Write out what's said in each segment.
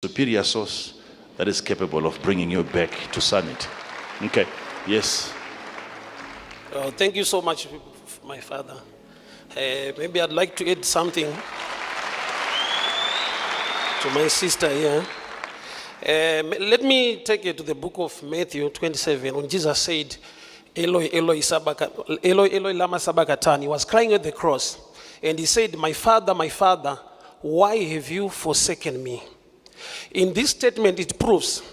superior source that is capable of bringing you back to sanity. Okay, yes. Thank you so much, my father. Maybe I'd like to add something to my sister here. Let me take you to the book of Matthew 27, when Jesus said, Eloi, Eloi, Eloi, Eloi, lama sabachthani. He was crying at the cross, and he said, my Father, why have you forsaken me? In this statement, it proves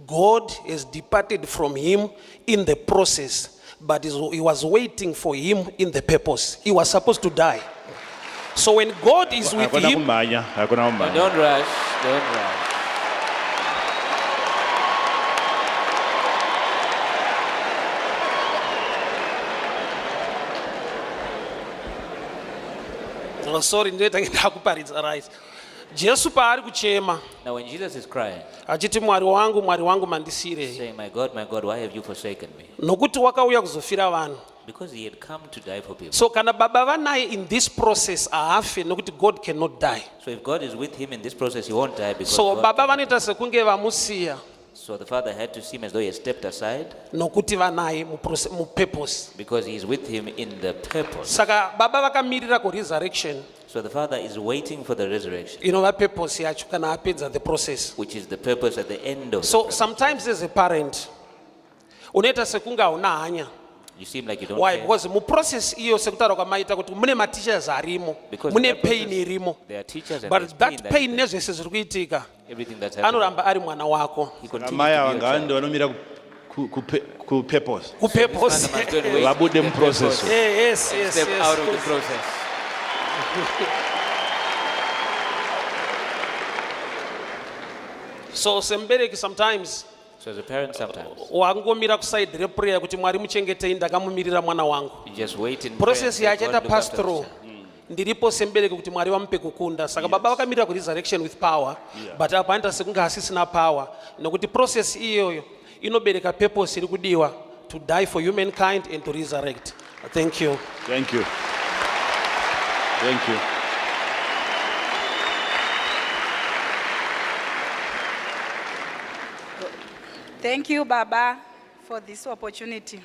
God has departed from him in the process, but he was waiting for him in the purpose. He was supposed to die. So when God is with him, Don't rush. oh, sorry, right. Jesu paari kuchema Now when Jesus is crying, achiti mwari wangu mandisire saying, my God, why have you forsaken me? nokuti wakauya kuzofira vanhu. Because he had come to die for people. So kana baba vanaye in this process haafe nokuti God cannot die. So if God is with him in this process, he won't die because So God baba cannot die. vanoita sekunge vamusiya So the father had to seem as though he had stepped aside nokuti vanaye mupurpose. because he is with him in the purpose. Saka baba vakamirira kuresurrection So the father is waiting for the resurrection, inova purpose yacho kana apedza the process. which is the purpose at the end of the So process. sometimes as a parent unoita sekunge hauna hanya. You seem like you don't Why? care. Because muprocess iyo sekutaura kwamaita kuti mune mateachers arimo, Because mune in that pain process, irimo, there are teachers and but there's that that pain is nezvese zviri kuitika there. Everything that's happening, anoramba ari mwana wako he continues Amai to be your child. avangawanda vanomira kupurpose kupurpose. Father must go and wait vabude the muprocess. purpose Yes, and yes, step out of the yes. process. So sembereki sometimes So as a parent, sometimes wangomira kuside reprayer kuti mwari muchengetei ndakamumirira mwana wangu. you just wait in prayer and Process say, yachaita God, look pass after the through. child. Ndiripo sembereki kuti mwari vamupe kukunda. Saka baba vakamirira kuresurrection with power, but apa anoita sekunge hasisina power nokuti process iyoyo inobereka purpose iri kudiwa to die for humankind and to resurrect. Thank you. Thank you. Thank you. Thank you, Baba, for this opportunity.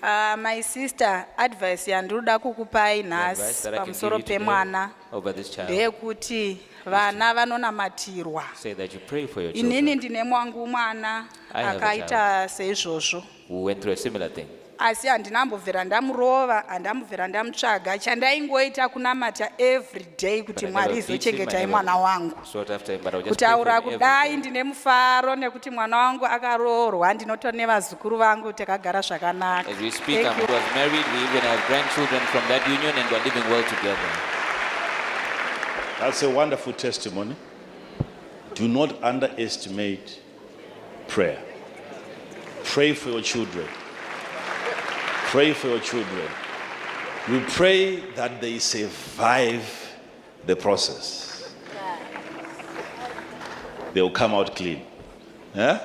My sister, advice yandiroda kukupai The advice nhasi that I can give pamusoro you today pemwana over this child, ndeyekuti vana vanonamatirwa. say that you pray for your Inini children ndine mwangu mwana I have a akaita seizvozvo, who went through a similar thing. asi handinambobvera ndamurova, handambobvera ndamutsvaga. Chandaingoita kunamata every day kuti But I Mwari never beat him, I izochengetai never mwana wangu. sought after him, but I would just pray for Kutaura him every kudai day. ndine mufaro nekuti mwana wangu akaroorwa, ndinotoneva vazukuru vangu takagara zvakanaka. As we speak, Thank you. was married, we even have grandchildren from that union and we're living well together. That's a wonderful testimony. Do not underestimate prayer. Pray for your children. Pray for your children. We pray that they survive the process. They will come out clean. Yeah?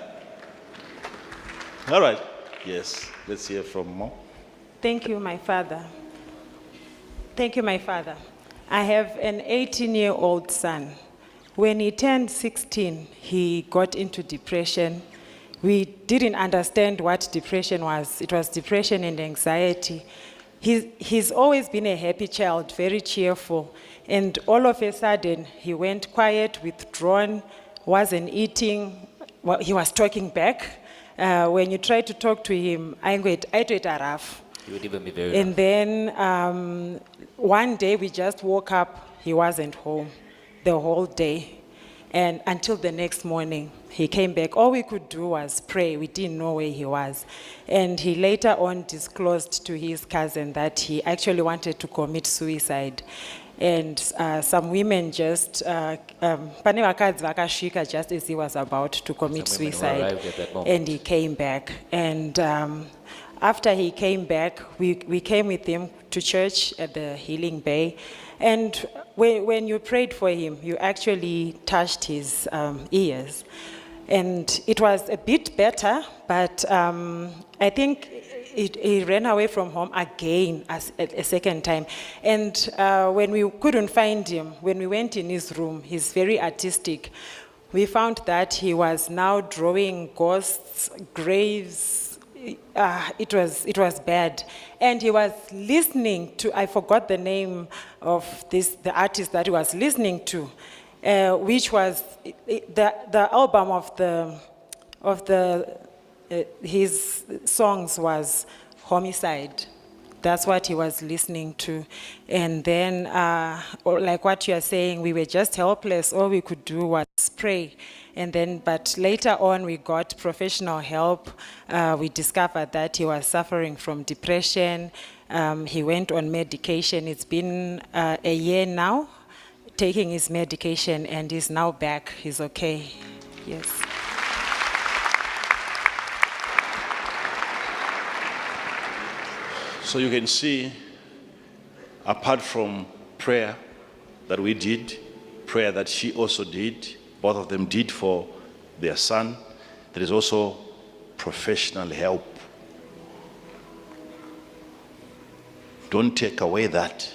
All right. Yes. Let's hear from Mo. Thank you, my father. Thank you, my father. I have an 18-year-old son. When he turned 16, he got into depression. We didn't understand what depression was. It was depression and anxiety. He's always been a happy child, very cheerful. And all of a sudden, he went quiet, withdrawn, wasn't eating. Well, he was talking back. When you try to talk to him, I rough. He would even be very And then one day we just woke up, he wasn't home the whole day. And until the next morning, he came back. All we could do was pray. We didn't know where he was. And he later on disclosed to his cousin that he actually wanted to commit suicide. And some women just, pane vakadzi vakasvika just as he was about to commit Some women who suicide. arrived at that moment. And he came back. And after he came back, we came with him to church at the Healing Bay. And when you prayed for him, you actually touched his ears. And it was a bit better, but I think he ran away from home again a second time. And when we couldn't find him, when we went in his room, he's very artistic, we found that he was now drawing ghosts, graves. It was bad. And he was listening to, I forgot the name of the artist that he was listening to, which was the album of his songs was Homicide. That's what he was listening to. And then, like what you are saying, we were just helpless. All we could do was pray. And then, but later on, we got professional help. We discovered that he was suffering from depression. He went on medication. It's been a year now, taking his medication, and he's now back. He's okay. Yes. So you can see, apart from prayer that we did, prayer that she also did, both of them did for their son, there is also professional help. Don't take away that.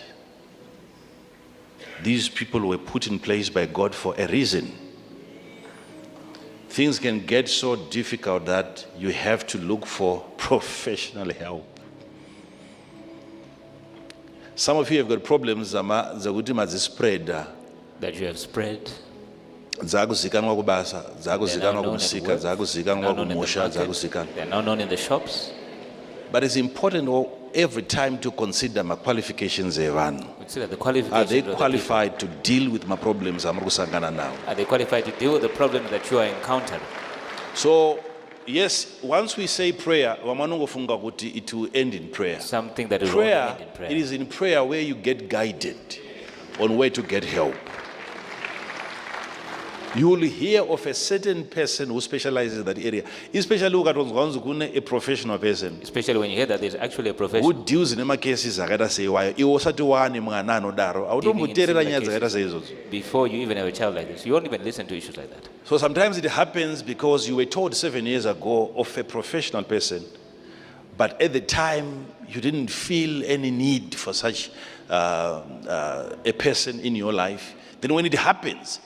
These people were put in place by God for a reason. Things can get so difficult that you have to look for professional help. Some of you have got problems that spread. That you have spread. Zakuzikanwa kubasa, zakuzikanwa kumusika, zakuzikanwa kumusha, zakuzikanwa. They are now known in the shops. But it's important every time to consider my qualifications. Consider the qualifications. Are they qualified to deal with my problems I'm now? Are they qualified to deal with the problems that you are encountering? So, yes, once we say prayer, it will end in prayer. Something that will Prayer, end in prayer. it is in prayer where you get guided on where to get help. You will hear of a certain person who specializes in that area, especially a professional person Especially when you hear that there's actually a professional who deals in my cases. before you even have a child like this. You won't even listen to issues like that. So sometimes it happens because you were told 7 years ago of a professional person, but at the time you didn't feel any need for such a person in your life. Then when it happens,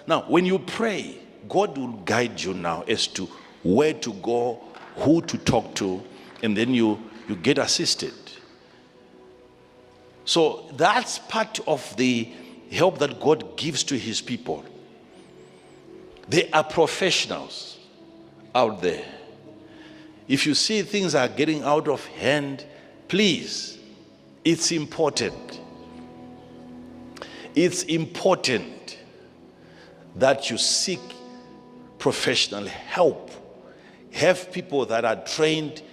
now when you pray, God will guide you now as to where to go, who to talk to, and then you get assisted. So that's part of the help that God gives to his people. There are professionals out there. If you see things are getting out of hand, please, it's important. It's important that you seek professional help. Have people that are trained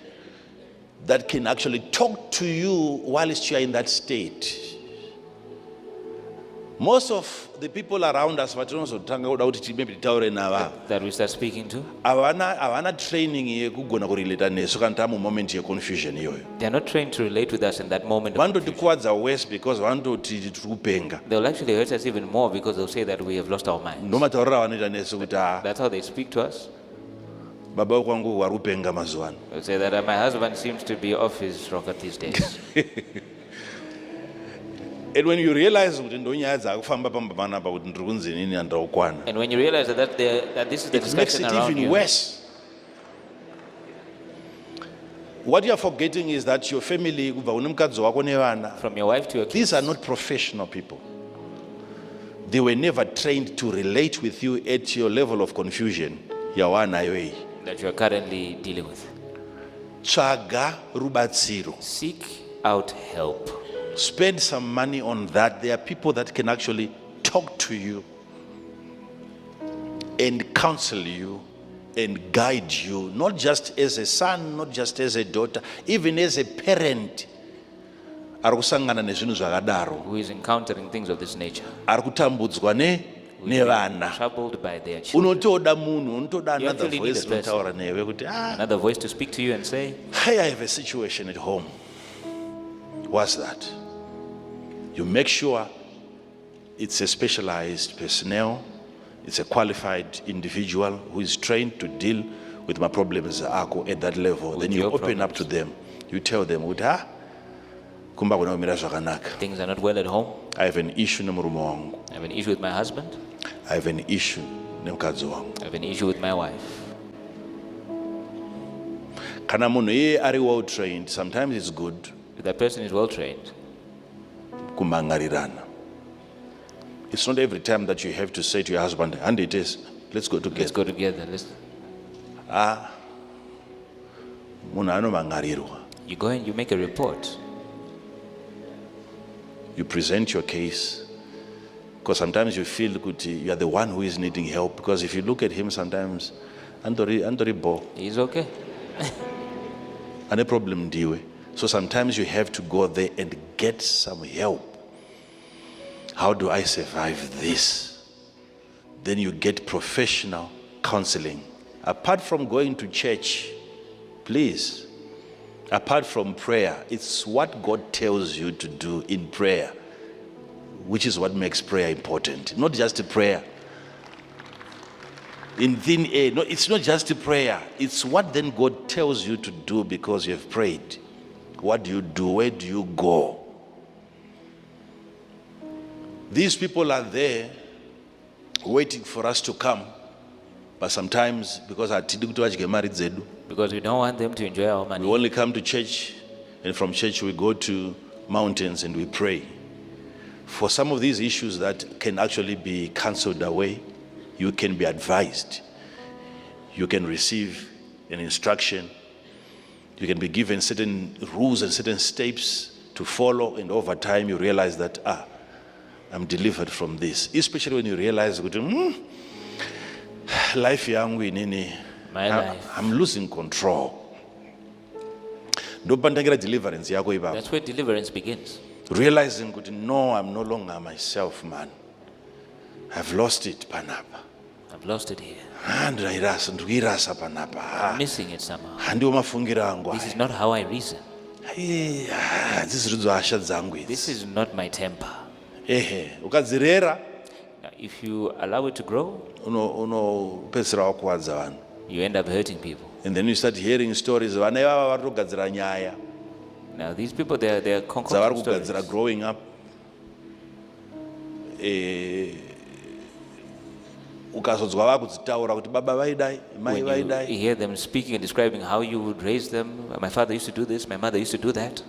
that can actually talk to you whilst you are in that state. Most of the people around us That we start speaking to, avana training yekugona kurelata nesu kana tamu moment yeconfusion iyoyo. they are not trained to relate with us in that moment. Vanotikuwadza worse because vanototi tiri kupenga. They'll actually hurt us even more because they'll say that we have lost our minds. Ndomataurira vanoita nesu kuti That's how they speak to us. baba kwangu wari kupenga mazuva ano. They'll say that my husband seems to be off his rocker these days. And when you realize kuti ndonyaya dzakufamba pamba panapa kuti ndiri kunzi nini andaukwana, And when you realize that this is the it makes discussion it around even you, worse. What you are forgetting is that your family, kubva kune mukadzi wako nevana, from your wife to your these kids, are not professional people. They were never trained to relate with you at your level of confusion yawanayo iyi. that you are currently dealing with. Tsvaga rubatsiro. Seek out help. Spend some money on that. There are people that can actually talk to you and counsel you and guide you, not just as a son, not just as a daughter, even as a parent. Ari kusangana nezvinhu zvakadaro. Who is encountering things of this nature. Ari kutambudzwa nevana. Troubled by their children. Unotoda munhu, unotoda You another actually need voice a person. notaura newe kuti Another voice to speak to you and say, hey, I have a situation at home. What's that? You make sure it's a specialized personnel, it's a qualified individual who is trained to deal with my problems at that level. Then you your open up to them You tell them, kumba kuna umira zvakanaka. Things are not well at home. I have an issue nemurume wangu. I have an issue with my husband. I have an issue nemukadzi wangu. I have an issue with my wife. Kana munhu iye ari well trained, sometimes it's good If that person is well trained, kumangarirana. It's not every time that you have to say to your husband, and it is, let's go together. let's go together. Munhu anomangarirwa. You go and you make a report. You present your case, because sometimes you feel you are the one who is needing help, because if you look at him sometimes, andori bo, He's okay. ane problem ndiwe. So sometimes you have to go there and get some help. How do I survive this? Then you get professional counseling. Apart from going to church, please, apart from prayer, it's what God tells you to do in prayer, which is what makes prayer important. Not just a prayer in thin air. No, it's not just a prayer. It's what then God tells you to do because you have prayed. What do you do? Where do you go? These people are there waiting for us to come, but sometimes because Because we don't want them to enjoy our we money. only come to church, and from church we go to mountains and we pray. For some of these issues that can actually be cancelled away, you can be advised. You can receive an instruction. You can be given certain rules and certain steps to follow, and over time you realize that, I'm delivered from this. Especially when you realize, life yangu inini, My life. I'm losing control. Ndopandangira deliverance yako ipapo. That's where deliverance begins. Realizing that no, I'm no longer myself, man. I've lost it panapa. I've lost it here. Ndikuirasa panapa. I'm missing it somehow. Handiwo mafungiro angu This is aya. not how I reason. This is hasha dzangu idzi. This is not my temper. Ukadzirera Now, if you allow it to grow, unopedzisira wakuwadza vanhu. you end up hurting people. And then you start hearing stories. Vana ivava vatogadzira nyaya Now, these people, they're dzavari concocting stories. kugadzira growing up. Ukazodzwa vakudzitaura kuti baba vaidai, mai When you vaidai. hear them speaking and describing how you would raise them, my father used to do this, my mother used to do that,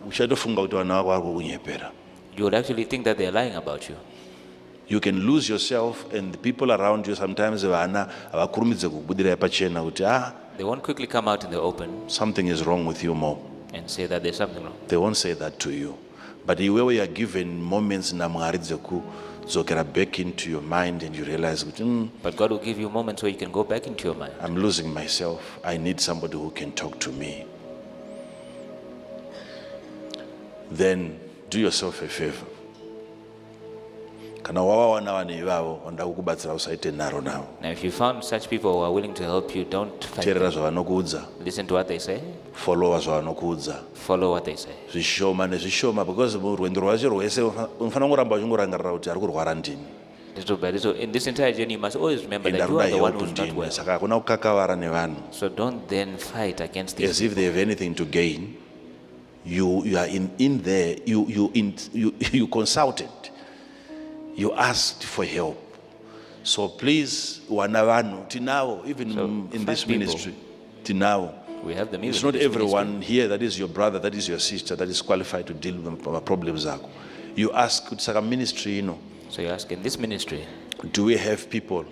Uchatofunga kuti vana vako vari kukunyepera. you would actually think that they're lying about you. You can lose yourself, and the people around you sometimes vana avakurumidze kubudira pachena kuti They won't quickly come out in the open something is wrong with you more. and say that there's something wrong. They won't say that to you. But where you are given moments namwari dzekudzokera back into your mind, and you realize kuti But God will give you moments where you can go back into your mind. I'm losing myself. I need somebody who can talk to me. Then do yourself a favor. Kana wawawana vanhu ivavo vanoda kukubatsira usaite nharo navo. Now, if you found such people who are willing to help you, don't fight Teerera them. zvavanokuudza, Listen to what they say, followa zvavanokuudza. follow what they say. Zvishoma nezvishoma, because rwendo rwacho rwese unofanira kuramba uchingorangarira kuti ari kurwara ndini. Little by little, in this entire journey, you must always remember And that you are arikuda the one help who's not ndini. well. Saka hakuna kukakavara nevanhu. So don't then fight against these As if they have anything to gain. You are in there, you consulted. You asked for help. So please, wanavanu, tinao, even So, in find this people. ministry, tinao. We have them It's even not in this everyone here that is your brother, that is your sister, that is qualified to deal with problems. You ask, Saka ministry, ministry. So you ask, in this ministry, do we have people